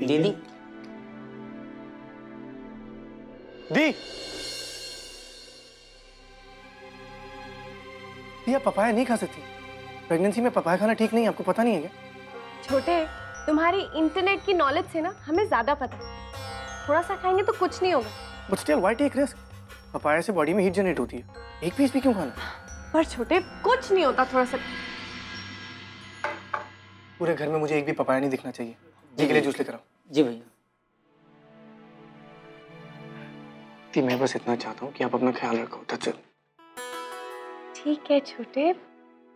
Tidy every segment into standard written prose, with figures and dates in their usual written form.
दीदी दी आप पपाया नहीं खा सकती। प्रेगनेंसी में पपाया खाना ठीक नहीं है, आपको पता नहीं है क्या? छोटे, तुम्हारी इंटरनेट की नॉलेज से ना हमें ज्यादा पता है। थोड़ा सा खाएंगे तो कुछ नहीं होगा। But still why take risk? Papaya से बॉडी में हीट जनरेट होती है, एक पीस भी क्यों खाना? पर छोटे कुछ नहीं होता, थोड़ा सा। पूरे घर में मुझे एक भी पपाया नहीं दिखना चाहिए। जी के लिए जूस लेकर आओ। जी भैया। दी मैं बस इतना चाहता हूँ कि आप अपना ख्याल रखो। That's it. ठीक है छोटे,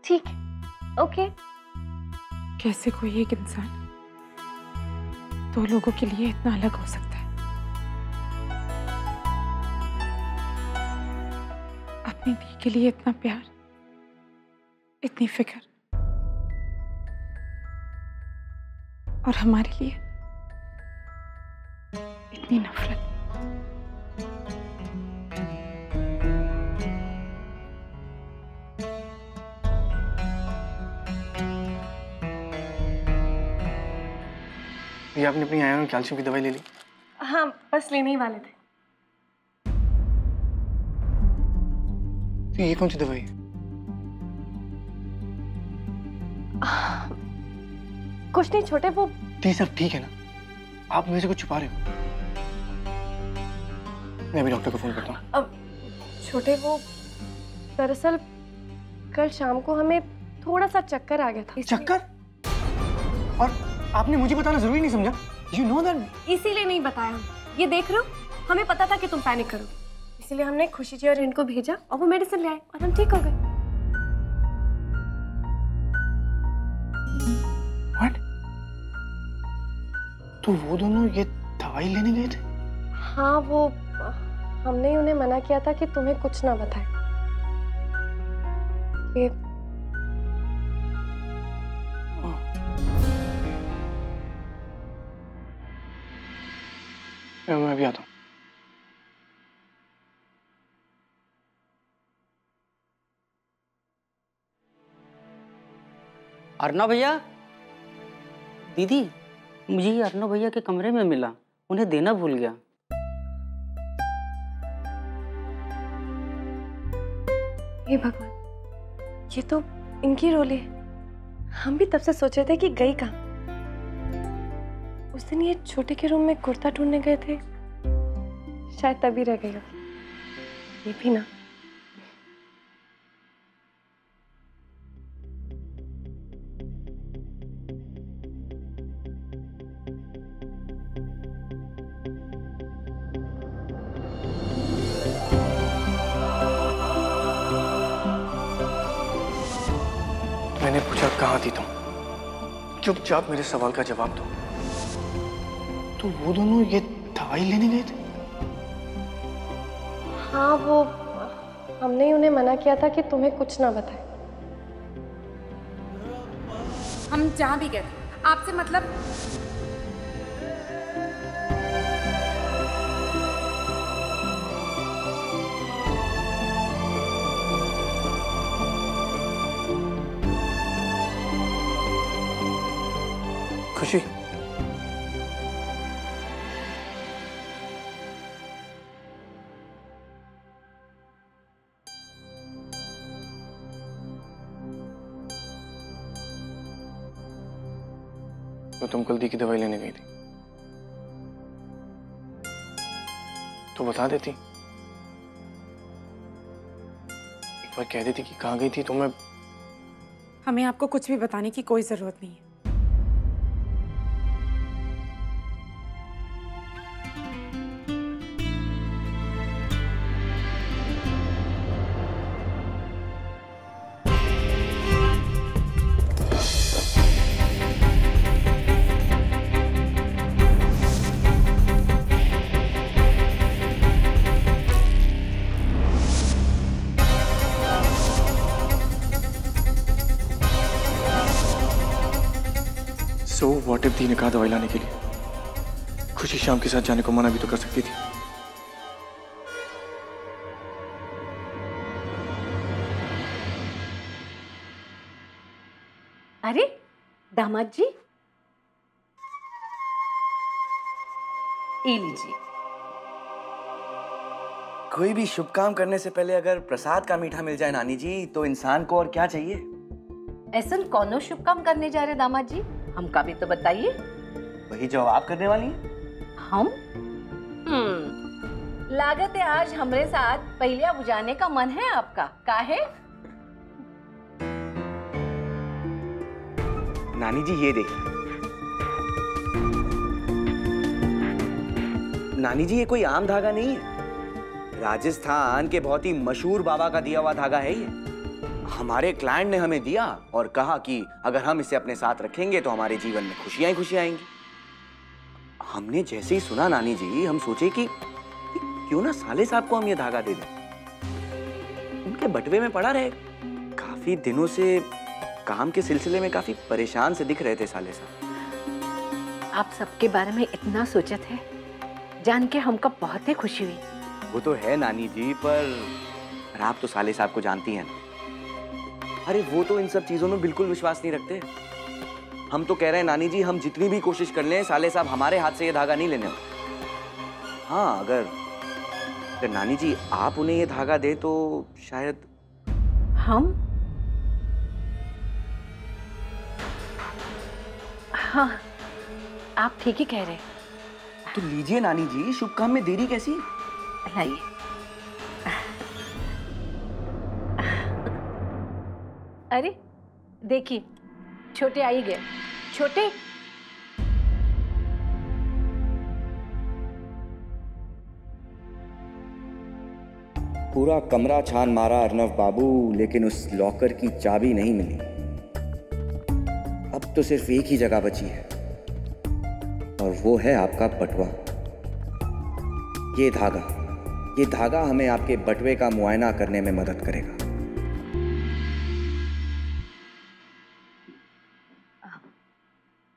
ठीक है, ओके। कैसे कोई एक इंसान दो लोगों के लिए इतना अलग हो सकता है? अपनी दी के लिए इतना प्यार, इतनी फिक्र, और हमारे लिए इतनी नफरत। ये आपने अपनी आयरन कैल्शियम की दवाई ले ली? हाँ, बस लेने ही वाले थे। तो ये कौन सी दवाई है? कुछ नहीं छोटे, वो दी सब ठीक है ना? आप मुझे से कुछ छुपा रहे हो? मैं अभी डॉक्टर को फोन करता हूँ। अब छोटे, वो दरअसल कल शाम को हमें थोड़ा सा चक्कर आ गया था। चक्कर? और आपने मुझे बताना जरूरी नहीं समझा? You know that? इसीलिए नहीं बताया हम। ये देख रहे हो, हमें पता था कि तुम पैनिक करोगे, इसीलिए हमने खुशी जी और इनको भेजा और वो मेडिसिन ले आए और हम ठीक हो गए। What? तो वो दोनों ये दवाई लेने गए थे? हाँ, वो हमने ही उन्हें मना किया था कि तुम्हें कुछ ना बताए। ये मैं भी आता हूँ। अर्णव भैया, दीदी मुझे ये अर्णव भैया के कमरे में मिला, उन्हें देना भूल गया। हे भगवान, ये तो इनकी रोली है। हम भी तब से सोच रहे थे कि गई कहाँ। उस दिन ये छोटे के रूम में कुर्ता ढूंढने गए थे, शायद तभी रह गई। ये भी ना। मैंने पूछा कहाँ थी तुम? चुपचाप मेरे सवाल का जवाब दो। तो वो दोनों ये दवाई लेने गए थे? हाँ, वो हमने ही उन्हें मना किया था कि तुम्हें कुछ ना बताए। हम जहाँ भी गए आपसे मतलब खुशी, तो तुम कल दी की दवाई लेने गई थी तो बता देती, एक बार कह देती कि कहाँ गई थी तो मैं। हमें आपको कुछ भी बताने की कोई जरूरत नहीं है। So what if दी ने कहा दवाई लाने के लिए? खुशी शाम के साथ जाने को मना भी तो कर सकती थी। अरे दामाद जी, ये लीजिए। कोई भी शुभ काम करने से पहले अगर प्रसाद का मीठा मिल जाए नानी जी, तो इंसान को और क्या चाहिए? ऐसा कौन शुभ काम करने जा रहे दामाद जी, हमका भी तो बताइए। वही जो आप करने वाली हैं। हम? लागत है आज हमरे साथ पहलिया बुझाने का मन है आपका, काहे? नानी जी ये देखिए। नानी जी ये कोई आम धागा नहीं है, राजस्थान के बहुत ही मशहूर बाबा का दिया हुआ धागा है ये। हमारे क्लाइंट ने हमें दिया और कहा कि अगर हम इसे अपने साथ रखेंगे तो हमारे जीवन में खुशियां ही खुशियां आएंगी। हमने जैसे ही सुना नानी जी, हम सोचे कि क्यों ना साले साहब को हम ये धागा दे दें, उनके बटवे में पड़ा रहे। काफी दिनों से काम के सिलसिले में काफी परेशान से दिख रहे थे साले साहब। आप सबके बारे में इतना सोचे थे, जान के हमको बहुत ही खुशी हुई। वो तो है नानी जी, पर आप तो साले साहब को जानती हैं ना। अरे वो तो इन सब चीजों में बिल्कुल विश्वास नहीं रखते। हम तो कह रहे हैं नानी जी, हम जितनी भी कोशिश कर लें, साले साहब हमारे हाथ से ये धागा नहीं लेने वाले। हाँ, अगर नानी जी आप उन्हें ये धागा दे तो शायद। हम? हाँ, आप ठीक ही कह रहे। तो लीजिए नानी जी, शुभ काम में देरी कैसी? लाइए। अरे देखिए, छोटे आ ही गए। छोटे, पूरा कमरा छान मारा अर्नव बाबू, लेकिन उस लॉकर की चाबी नहीं मिली। अब तो सिर्फ एक ही जगह बची है और वो है आपका बटुआ। ये धागा हमें आपके बटुए का मुआयना करने में मदद करेगा।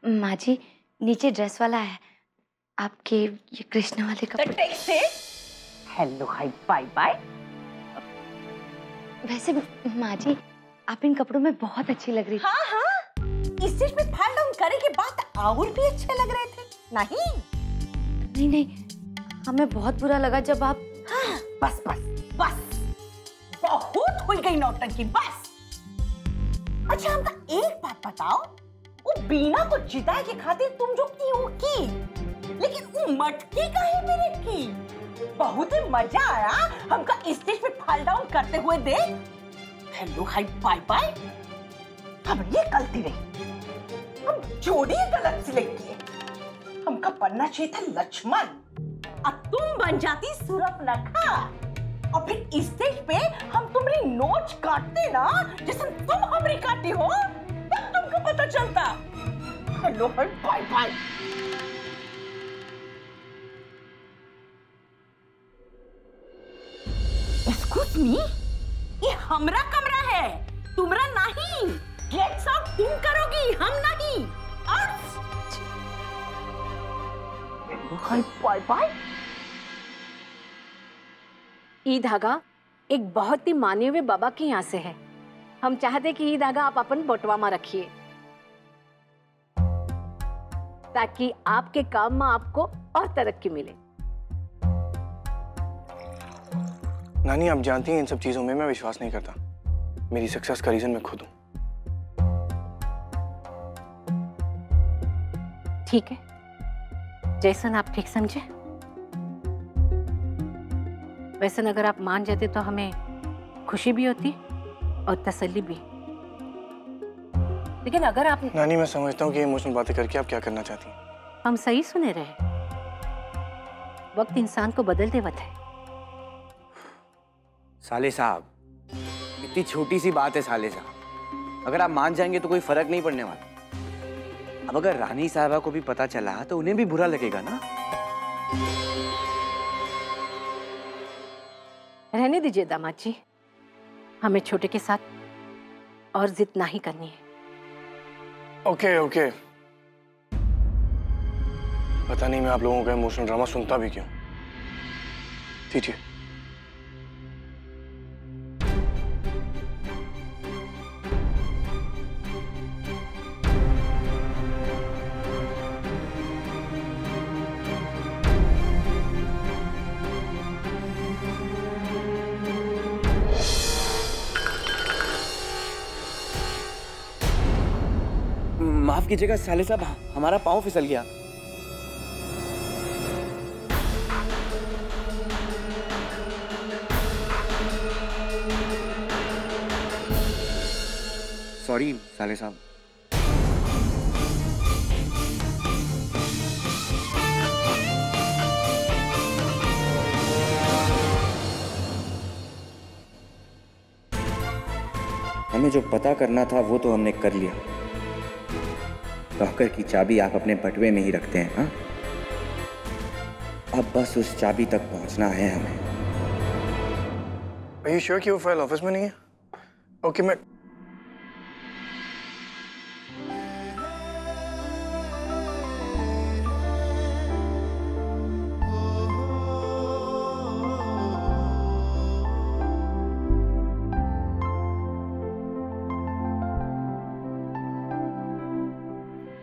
माँ जी, नीचे ड्रेस वाला है, आपके ये कृष्ण वाले कपड़े से। हेलो, हाय, बाय बाय। वैसे माँ जी, आप इन कपड़ों में बहुत अच्छी लग रही थी। हाँ हाँ, इस स्टेज पे फॉल डाउन करे के बाद और भी अच्छे लग रहे थे। नहीं नहीं, हमें बहुत बुरा लगा जब आप। हाँ, बस बस बस, बहुत हो गई नौटंकी, बस। अच्छा, हमका एक बात बताओ, वो बीना को जिताए के खातिर तुम जो की वो की, लेकिन वो मटकी काहे मेरे की? बहुत ही मजा आया हमका स्टेज पे फॉल डाउन करते हुए देख। हेलो, हाय, बाय बाय। अब ये गलती रही, हम जोड़ी गलत सिलेक्ट किए। हमका बनना चाहिए था लक्ष्मण, अब तुम बन जाती सूरपनखा, और फिर स्टेज पे हम तुम्हारी नोच काटते ना, जैसे तुम हमारी काटी हो, तब तुमको पता चलता। हेलो, हाय, बाय बाय। एक्सक्यूज मी, ये हमरा कमरा है, तुम्हारा नहीं। गेट्स आउट तुम करोगी, हम नहीं। और बाय बाय। ये धागा एक बहुत ही माने हुए बाबा के यहाँ से है। हम चाहते कि ये धागा आप अपन बटवा में रखिए, ताकि आपके काम में आपको और तरक्की मिले। नानी, आप जानती हैं इन सब चीजों में मैं विश्वास नहीं करता। मेरी सक्सेस का रीजन मैं खुद हूं। ठीक है, जैसन आप ठीक समझे। वैसे अगर आप मान जाते तो हमें खुशी भी होती और तसल्ली भी। लेकिन अगर आप। नानी, मैं समझता हूँ कि इमोशनल बातें करके आप क्या करना चाहती हैं। हम सही सुने रहे, वक्त इंसान को बदल देवत है। साले साहब, इतनी छोटी सी बात है साले साहब, अगर आप मान जाएंगे तो कोई फर्क नहीं पड़ने वाला। अब अगर रानी साहबा को भी पता चला तो उन्हें भी बुरा लगेगा ना। रहने दीजिए दामाद जी, हमें छोटे के साथ और जिद नहीं करनी है। ओके ओके, पता नहीं मैं आप लोगों का इमोशनल ड्रामा सुनता भी क्यों। ठीक है, माफ कीजिएगा साले साहब, हमारा पाँव फिसल गया। सॉरी साले साहब। हमें जो पता करना था वो तो हमने कर लिया। लॉकर की चाबी आप अपने बटुए में ही रखते हैं, हाँ? अब बस उस चाबी तक पहुंचना है हमें। Are you sure कि वो फाइल ऑफिस में नहीं है? ओके, मैं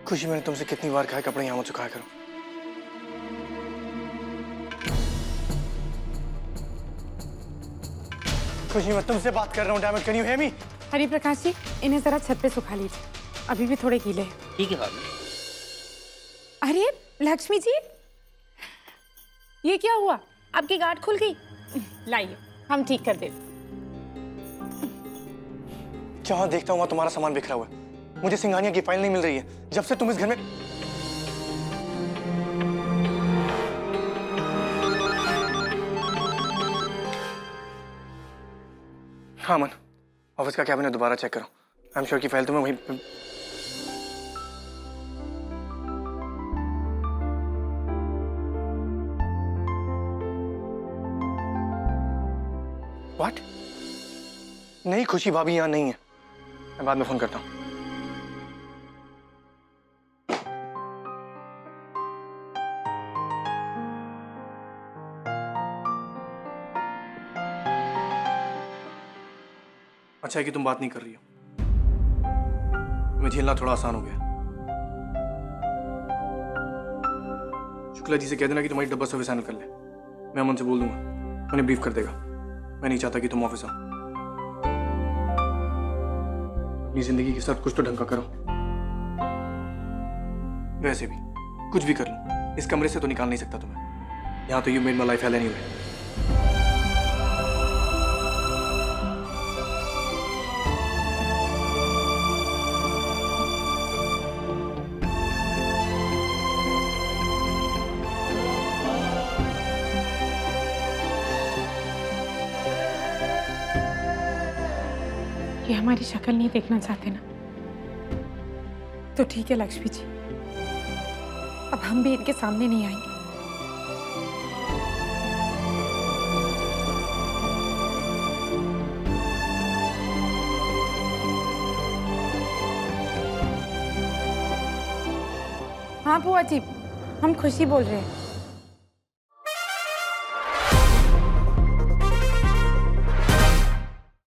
खुशी, मैंने तुमसे कितनी बार कहा कपड़े यहाँ मत सुखाया करो। खुशी, मैं तुमसे बात कर रहा हूँ। Damn it, can you hear me? Hari Prakash ji, इन्हें जरा छत पे सुखा लीजिए, अभी भी थोड़े गीले हैं। ठीक है भाभी। अरे लक्ष्मी जी, ये क्या हुआ? आपकी गांठ खुल गई? लाइए, हम ठीक कर देते। जहाँ देखता हूँ वहाँ तुम्हारा सामान बिखरा हुआ है। मुझे सिंघानिया की फाइल नहीं मिल रही है जब से तुम इस घर में। हाँ मन, ऑफिस का कैबिनेट दोबारा चेक करो। आई एम श्योर की फाइल तुम्हें वहीं। व्हाट? नहीं, खुशी भाभी यहाँ नहीं है। मैं बाद में फोन करता हूँ। अच्छा है कि तुम बात नहीं कर रही हो। तुम्हें झेलना थोड़ा आसान हो गया। शुक्ला जी से कह देना कि तुम्हारी डब्बा सर्विस हैंडल कर ले। मैं अमन से बोल दूंगा, उन्हें ब्रीफ कर देगा। मैं नहीं चाहता कि तुम ऑफिस आओ। अपनी जिंदगी के साथ कुछ तो ढंग का करो। वैसे भी कुछ भी कर लूं, इस कमरे से तो निकाल नहीं सकता तुम्हें। यहाँ तो you made my life hell anyway. ये हमारी शक्ल नहीं देखना चाहते ना, तो ठीक है लक्ष्मी जी, अब हम भी इनके सामने नहीं आएंगे। हाँ बुआ जी, हम खुशी बोल रहे हैं।